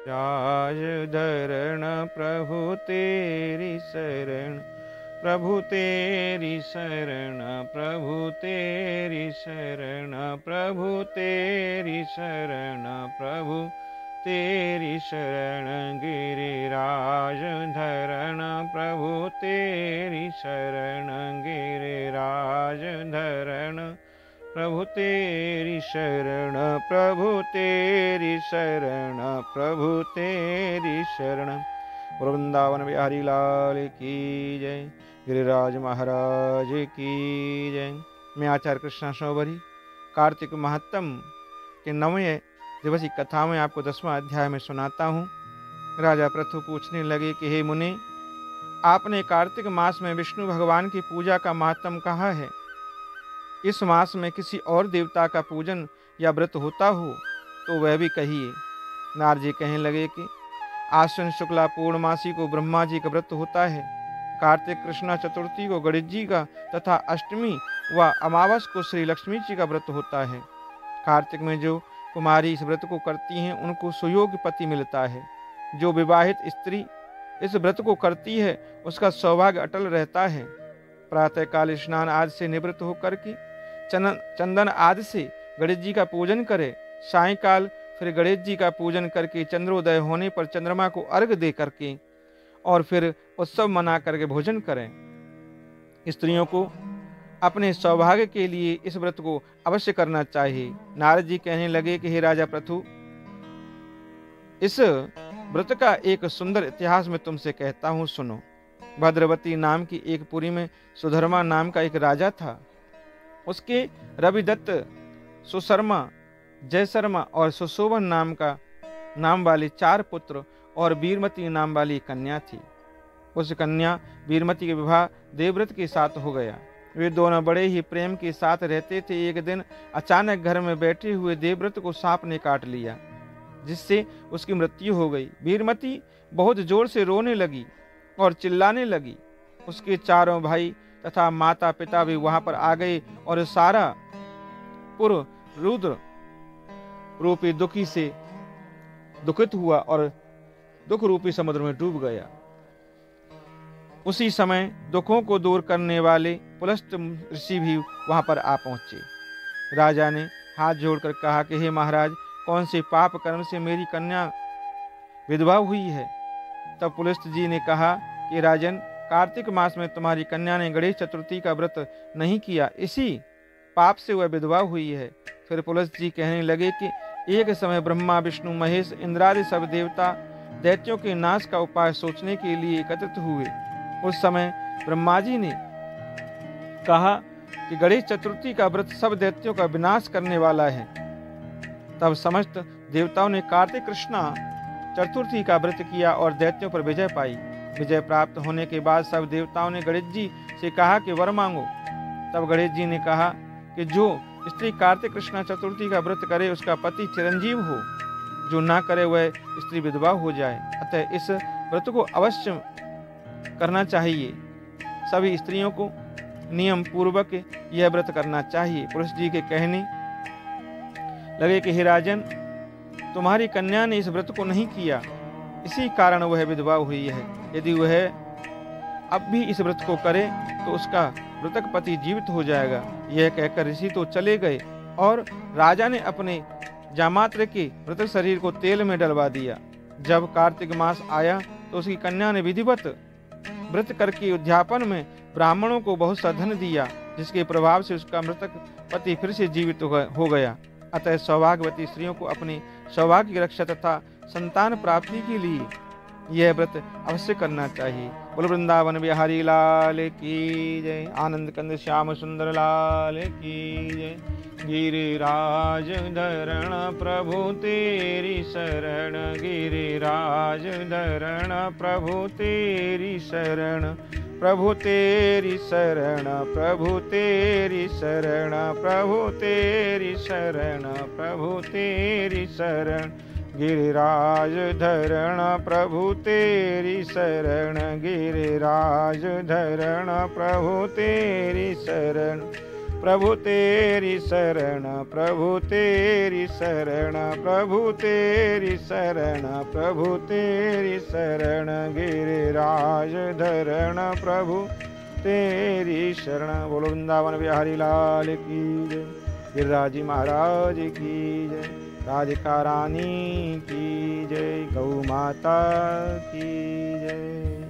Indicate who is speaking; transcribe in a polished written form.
Speaker 1: राज धरण प्रभु तेरी शरण, प्रभु तेरी शरण, प्रभु तेरी शरण, प्रभु तेरी शरण, प्रभु तेरी शरण। गिरिराज धरण प्रभु तेरी शरण, गिरिराज धरण प्रभु तेरी शरण, प्रभु तेरी शरण, प्रभु तेरी शरण। वृंदावन बिहारी लाल की जय, गिरिराज महाराज की जय। मैं आचार्य कृष्णा शोभरी कार्तिक महात्म के 9वें दिवस की कथा में आपको 10वां अध्याय में सुनाता हूँ। राजा पृथु पूछने लगे कि हे मुनि, आपने कार्तिक मास में विष्णु भगवान की पूजा का महात्म कहा है। इस मास में किसी और देवता का पूजन या व्रत होता हो तो वह भी कहिए। नारद जी कहने लगे कि आश्विन शुक्ला पूर्णमासी को ब्रह्मा जी का व्रत होता है, कार्तिक कृष्णा चतुर्थी को गणेश जी का तथा अष्टमी व अमावस को श्री लक्ष्मी जी का व्रत होता है। कार्तिक में जो कुमारी इस व्रत को करती हैं उनको सुयोग्य पति मिलता है। जो विवाहित स्त्री इस व्रत को करती है उसका सौभाग्य अटल रहता है। प्रातःकाल स्नान आदि से निवृत्त होकर के चंदन आदि से गणेश जी का पूजन करे। सायंकाल फिर गणेश जी का पूजन करके चंद्रोदय होने पर चंद्रमा को अर्घ दे करके और फिर उत्सव मना करके भोजन करें। स्त्रियों को अपने सौभाग्य के लिए इस व्रत को अवश्य करना चाहिए। नारद जी कहने लगे कि हे राजा पृथु, इस व्रत का एक सुंदर इतिहास मैं तुमसे कहता हूँ, सुनो। भद्रवती नाम की एक पुरी में सुधर्मा नाम का एक राजा था। उसके रविदत्त, सुशर्मा, जयशर्मा और सुशोभन नाम वाले 4 पुत्र और वीरमती नाम वाली कन्या थी। उस कन्या वीरमती के विवाह देवव्रत के साथ हो गया। वे दोनों बड़े ही प्रेम के साथ रहते थे। एक दिन अचानक घर में बैठे हुए देवव्रत को सांप ने काट लिया, जिससे उसकी मृत्यु हो गई। वीरमती बहुत जोर से रोने लगी और चिल्लाने लगी। उसके 4 भाई तथा माता पिता भी वहां पर आ गए और सारा पुर रुद्र रूपी दुखी से दुखित हुआ और दुख रूपी समुद्र में डूब गया। उसी समय दुखों को दूर करने वाले पुलस्त ऋषि भी वहां पर आ पहुंचे। राजा ने हाथ जोड़कर कहा कि हे महाराज, कौन से पाप कर्म से मेरी कन्या विधवा हुई है। तब पुलस्त जी ने कहा कि राजन, कार्तिक मास में तुम्हारी कन्या ने गणेश चतुर्थी का व्रत नहीं किया, इसी पाप से वह विधवा हुई है। फिर पुलस्त जी कहने लगे कि एक समय ब्रह्मा, विष्णु, महेश, इंद्रादि सब देवता दैत्यों के नाश का उपाय सोचने के लिए एकत्रित हुए। उस समय ब्रह्मा जी ने कहा कि गणेश चतुर्थी का व्रत सब दैत्यों का विनाश करने वाला है। तब समस्त देवताओं ने कार्तिक कृष्णा चतुर्थी का व्रत किया और दैत्यों पर विजय पाई। विजय प्राप्त होने के बाद सब देवताओं ने गणेश जी से कहा कि वर मांगो। तब गणेश जी ने कहा कि जो स्त्री कार्तिक कृष्णा चतुर्थी का व्रत करे उसका पति चिरंजीव हो, जो ना करे वह स्त्री विधवा हो जाए। अतः इस व्रत को अवश्य करना चाहिए। सभी स्त्रियों को नियम पूर्वक यह व्रत करना चाहिए। पुरुष जी के कहने लगे कि हे राजन, तुम्हारी कन्या ने इस व्रत को नहीं किया, इसी कारण वह विधवा हुई है। यदि वह अब भी इस व्रत को करे तो उसका मृतक पति जीवित हो जाएगा। यह कहकर ऋषि तो चले गए और राजा ने अपने जामात्र के मृतक शरीर को तेल में डलवा दिया। जब कार्तिक मास आया तो उसकी कन्या ने विधिवत व्रत करके उद्यापन में ब्राह्मणों को बहुत सा धन दिया, जिसके प्रभाव से उसका मृतक पति फिर से जीवित हो गया। अतः सौभाग्यवती स्त्रियों को अपने सौभाग्य की रक्षा तथा संतान प्राप्ति के लिए यह व्रत अवश्य करना चाहिए। बोल वृंदावन बिहारी लाल की जय, आनंद कंद श्याम सुंदर लाल की जय। गिरिराज धरण प्रभु तेरी शरण, गिरिराज धरण प्रभु तेरी शरण, प्रभु तेरी शरण, प्रभु तेरी शरण, प्रभु तेरी शरण, प्रभु तेरी शरण। गिरिराज धरण प्रभु तेरी शरण, गिरिराज धरण प्रभु तेरी शरण, प्रभु तेरी शरण, प्रभु तेरी शरण, प्रभु तेरी शरण, प्रभु तेरी शरण, गिरिराज धरण प्रभु तेरी शरण। बोलो वृंदावन बिहारी लाल की जय, गिरिराज जी महाराज की जय, राधिका रानी की जय, गौ माता की जय।